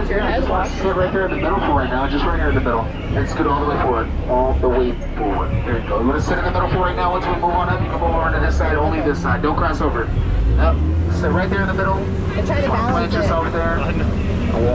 How's your head walking? Sit right there in the middle for right now, just right here in the middle. And scoot all the way forward. All the way forward. There you go. You want to sit in the middle for right now? Once we move on up, you can move over to this side, only this side. Don't cross over. Yep. Sit right there in the middle. I'm trying to balance yourself there.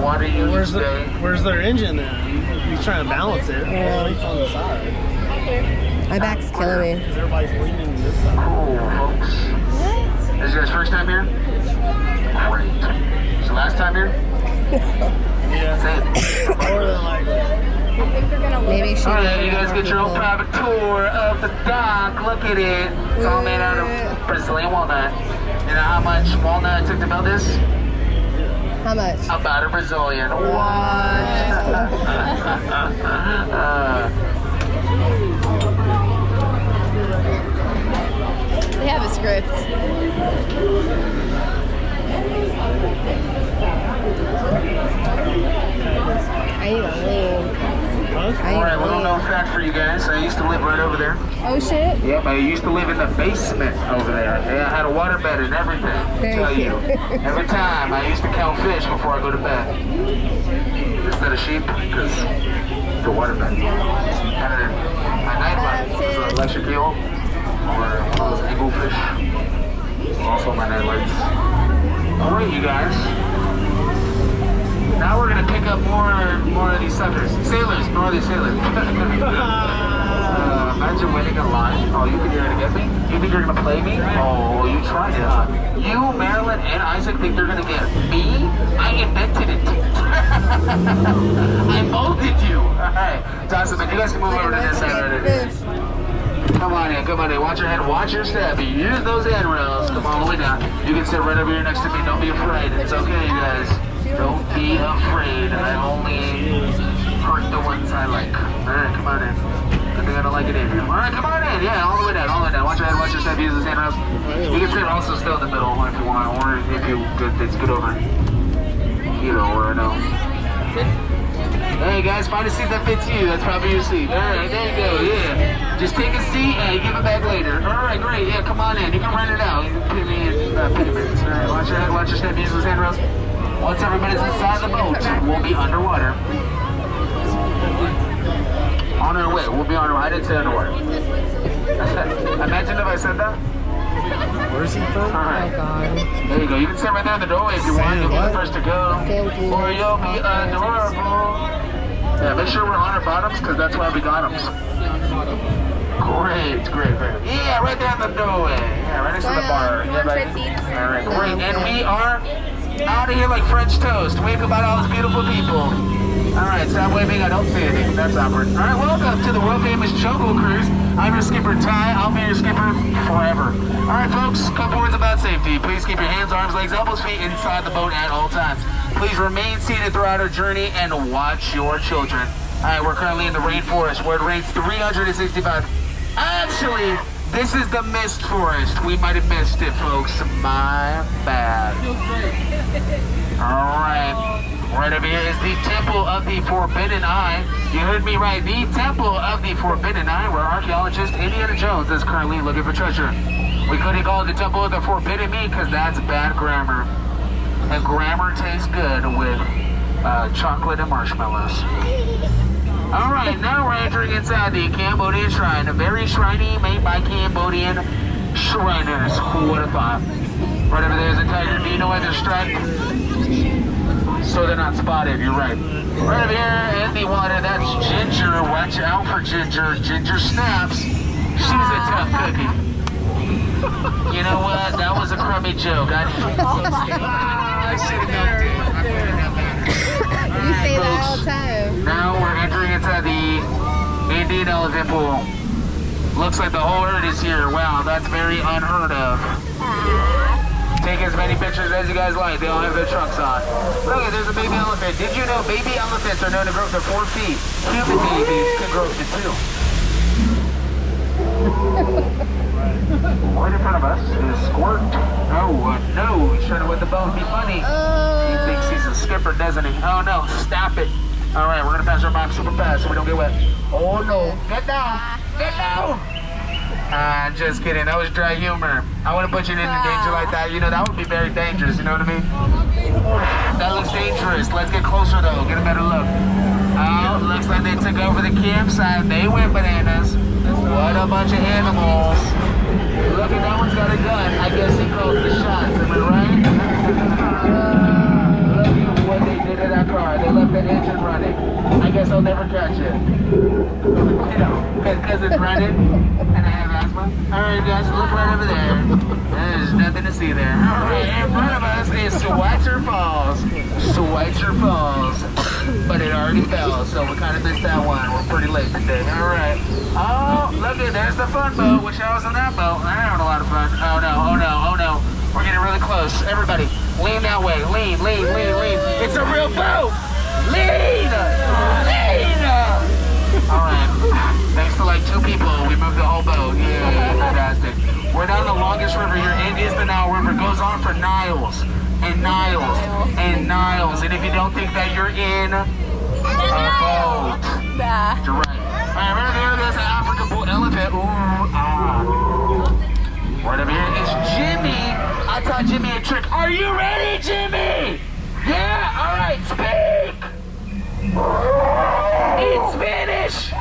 What are you today? Where's their engine then? He's trying to balance it. Yeah. It's on the side. My back's killing me. Because everybody's leaning this side. Cool, folks. What? This is your guys' first time here? Great. So last time here? Yeah. Same. More than likely. I think they're gonna maybe shoot. Alright, you guys get your own private tour of the dock. Look at it. It's all made out of Brazilian walnut. You know how much walnut it took to build this? How much? About a Brazilian. What? They have a script. I need a lean. Alright, little known fact for you guys. I used to live right over there. Oh shit? Yep, I used to live in the basement over there. Yeah, I had a water bed and everything. I tell you. Every time I used to count fish before I go to bed. Instead of sheep, because the water bed. And then my nightlight was an electric eel or one of those eagle fish. Also my nightlights. Alright, you guys. Now we're gonna pick up more of these suckers. Sailors, more of these sailors. Imagine winning a line. Oh, you think you're gonna get me? You think you're gonna play me? Oh, you tried it, huh? You, Marilyn, and Isaac think they're gonna get me? I invented it. I molded you. Alright, Dawson, you guys can move over to this side right here. Come on in, come on in. Watch your head, watch your step. You use those handrails. Come all the way down. You can sit right over here next to me. Don't be afraid. It's okay, you guys. Don't be afraid. I only hurt the ones I like. Alright, come on in. Good thing I don't like it in here. Alright, come on in. Yeah, all the way down, all the way down. Watch your head, watch your step. Use those handrails. You can sit also still in the middle if you want, or if you get over. Either or, no. Hey guys, find a seat that fits you. That's probably your seat. Alright, there you go, yeah. Just take a seat and give it back later. Alright, great, yeah, come on in. You can rent it out. You can put me in 50 minutes. Alright, watch your head, watch your step. Use those handrails. Once everybody's inside the boat, we'll be underwater. On our way, we'll be underwater. I didn't say underwater. Imagine if I said that. Where's he from? Alright. Oh god. There you go. You can sit right there in the doorway if you want. You'll be the first to go. Or you'll be adorable. Yeah, make sure we're on our bottoms because that's why we got them. Great, great, great. Yeah, right there in the doorway. Yeah, right next to the bar. Yeah, right. Alright, great. And we are out of here like French toast. Wave goodbye to all those beautiful people. Alright, stop waving. I don't see anything. That's awkward. Alright, welcome to the world famous Jungle Cruise. I'm your skipper, Ty. I'll be your skipper forever. Alright, folks, a couple words about safety. Please keep your hands, arms, legs, elbows, feet inside the boat at all times. Please remain seated throughout our journey and watch your children. Alright, we're currently in the rainforest where it rains 365. Actually, this is the mist forest. We might have missed it, folks. My bad. Alright. Right over here is the Temple of the Forbidden Eye. You heard me right. The Temple of the Forbidden Eye, where archaeologist Indiana Jones is currently looking for treasure. We couldn't call it the Temple of the Forbidden Meat because that's bad grammar. And grammar tastes good with chocolate and marshmallows. Alright, now we're entering inside the Cambodian Shrine. A very shriny made by Cambodian Shriners. Who would have thought? Right over there is a tiger. Do you know why they're striped? So they're not spotted, you're right. Right over here in the water, that's Ginger. Watch out for Ginger. Ginger snaps. She's a tough cookie. You know what? That was a crummy joke. I should have known it. I put it in that manner. You say that all the time. Now we're entering inside the Indian elephant pool. Looks like the whole herd is here. Wow, that's very unheard of. Take as many pictures as you guys like. They all have their trunks on. Look, there's a baby elephant. Did you know baby elephants are known to grow to 4 feet? Human babies can grow to 2. Right in front of us is Squirt. No, he's trying to win the boat. Be funny. He thinks he's a skipper, doesn't he? Oh no, stop it. All right, we're gonna pass our mom super fast so we don't get wet. Oh no, get down, get down. Just kidding, that was dry humor. I wouldn't put you in danger like that. You know, that would be very dangerous, you know what I mean? That looks dangerous. tourists. Let's get closer though, get a better look. Oh, looks like they took over the campsite. They went bananas. What a bunch of animals. Look at that one's got a gun. I guess he calls the shots, am I right? Look at what they did to that car. They left the engine running. I guess I'll never catch it. You know, because it's running and I have asthma. Alright guys, look right over there. There's nothing to see there. Alright, in front of us is Squirt Falls. Squirt Falls. But it already fell, so we kind of missed that one. We're pretty late today. Alright. Oh, look at there's the fun boat. Wish I was on that boat. I'm having a lot of fun. Oh no, oh no, oh no. We're getting really close. Everybody, lean that way. Lean, lean, lean, lean. It's a real boat! Lean! Lean! Alright. Thanks to like 2 people, we moved the whole boat. Yeah, fantastic. We're down the longest river here. It is the Nile River. It goes on for miles. And miles. And miles. And if you don't think that you're in a boat, you're right. Alright, right there, there's an African bull elephant. Ooh, right over here is Jimmy. I taught Jimmy a trick. Are you ready, Jimmy? Yeah, alright, speak. Eat Spanish.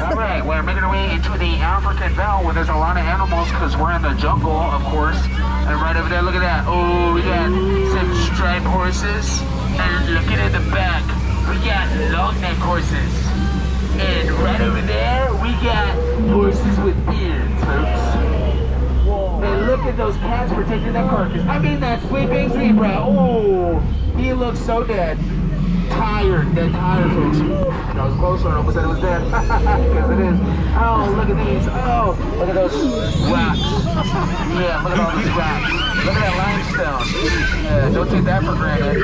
Alright, we're making our way into the African Valley where there's a lot of animals because we're in the jungle, of course. And right over there, look at that. Oh, we got some striped horses. And looking at the back, we got long neck horses. And right over there, we got horses with beards, folks. And look at those cats protecting that carcass. I mean that sleeping zebra. Oh, he looks so dead. Tired, dead tired, folks. That was close, I almost said it was dead. Because it is. Oh, look at these. Oh, look at those rocks. Yeah, look at all these rocks. Look at that limestone. Yeah, don't take that for granted.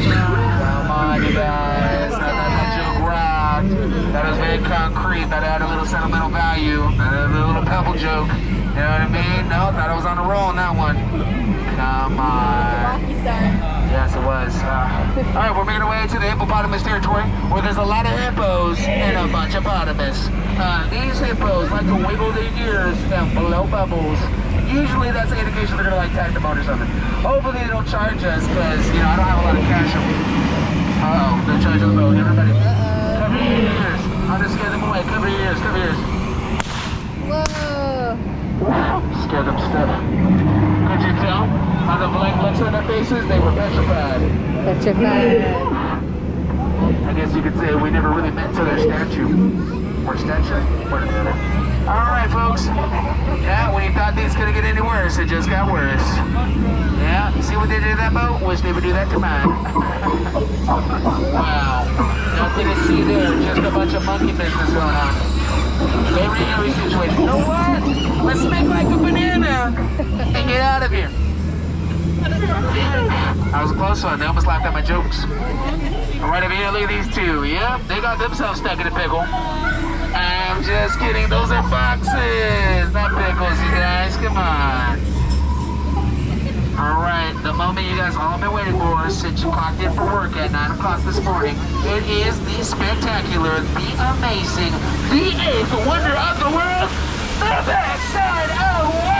Come on, you guys. That joke rocked. That was very concrete. That had a little sentimental value. A little pebble joke. You know what I mean? No, thought I was on a roll on that one. Come on. Yes, it was. Alright, we're making our way to the hippopotamus territory where there's a lot of hippos and a bunch of potamus. These hippos like to wiggle their ears and blow bubbles. Usually that's an indication they're going to like tag the boat or something. Hopefully they don't charge us because, you know, I don't have a lot of cash on me. Uh-oh, they're charging the boat. Everybody, cover your ears. I'll just scare them away. Cover your ears, cover your ears. Whoa. Scare them stiff. Could you tell? On the blank looks on their faces, they were petrified. Petrified. I guess you could say we never really met to their statue. Or statue. Alright, folks. Yeah, when you thought things couldn't get any worse, it just got worse. Yeah, you see what they did to that boat? Wish they would do that to mine. Wow. Nothing to see there, just a bunch of monkey business going on. Very eerie situation. You know what? Let's make like a banana and get out of here. That was a close one. They almost laughed at my jokes. Right over here, look at these 2. Yep, they got themselves stuck in a pickle. I'm just kidding. Those are foxes, not pickles, you guys. Come on. Alright, the moment you guys all been waiting for since you clocked in for work at 9 o'clock this morning. It is the spectacular, the amazing, the 8th wonder of the world, the backside of water!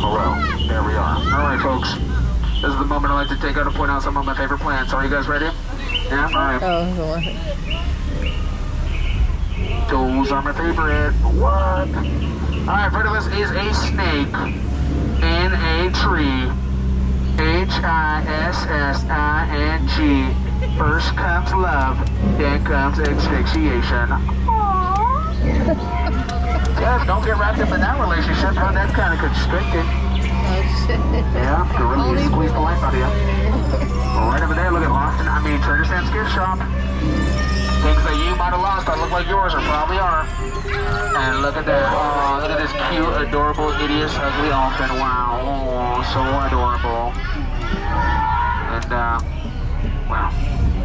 Hello, there we are. Alright, folks. This is the moment I like to take out to point out some of my favorite plants. Are you guys ready? Yeah? Alright. Oh, the one. Those are my favorite. What? Alright, in front of us is a snake in a tree. H-I-S-S-I-N-G. First comes love, then comes asphyxiation. Yeah, don't get wrapped up in that relationship, huh? That's kind of constricting. Oh, shit. Yeah, to really squeeze the life out of you. Well, right over there, look at Treasure Sam's gift shop. Things that you might have lost that look like yours or probably are. And look at that. Oh, look at this cute, adorable, hideous, ugly elephant. Wow. Oh, so adorable. And, wow.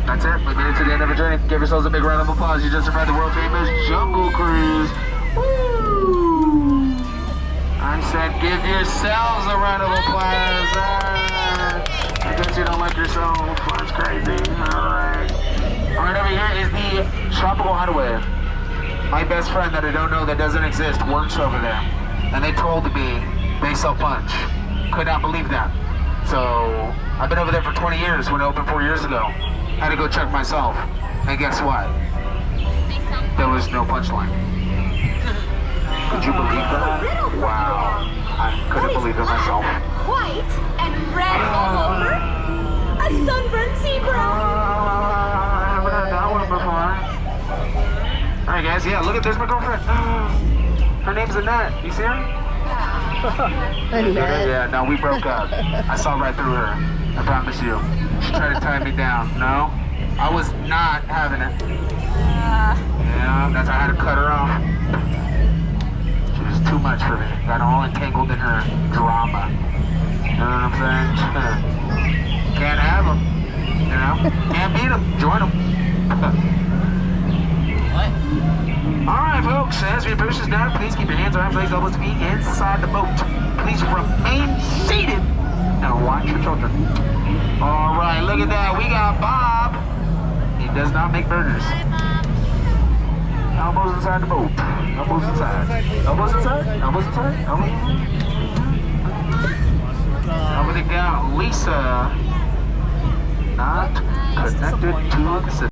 That's it. We made it to the end of our journey. Give yourselves a big round of applause. You just survived the world famous Jungle Cruise. Woo! I said give yourselves a round of applause. Because you don't like yourself. That's crazy. Alright. Alright, over here is the Tropical Hideaway. My best friend that I don't know that doesn't exist works over there. And they told me they sell punch. Could not believe that. So, I've been over there for 20 years when it opened 4 years ago. Had to go check myself. And guess what? There was no punchline. Could you believe that? Wow. I couldn't believe it myself. White and red all over? A sunburned zebra! I haven't had that one before. Alright guys, yeah, look at this, my girlfriend. Her name's Annette. You see her? Annette. Yeah, no, we broke up. I saw right through her. I promise you. She tried to tie me down. No, I was not having it. Yeah, that's why I had to cut her off. She was too much for me. Got all entangled in her drama. You know what I'm saying? Can't have them. You know? Can't beat them. Join them. Alright folks, as we approach this down, please keep your hands, arms, legs, elbows, feet inside the boat. Please remain seated and watch your children. Alright, look at that. We got Bob. He does not make burgers. Elbows inside the boat. Elbows inside. Elbows inside. Elbows inside. Elbows inside. Over the gal, Lisa. Not connected to the system.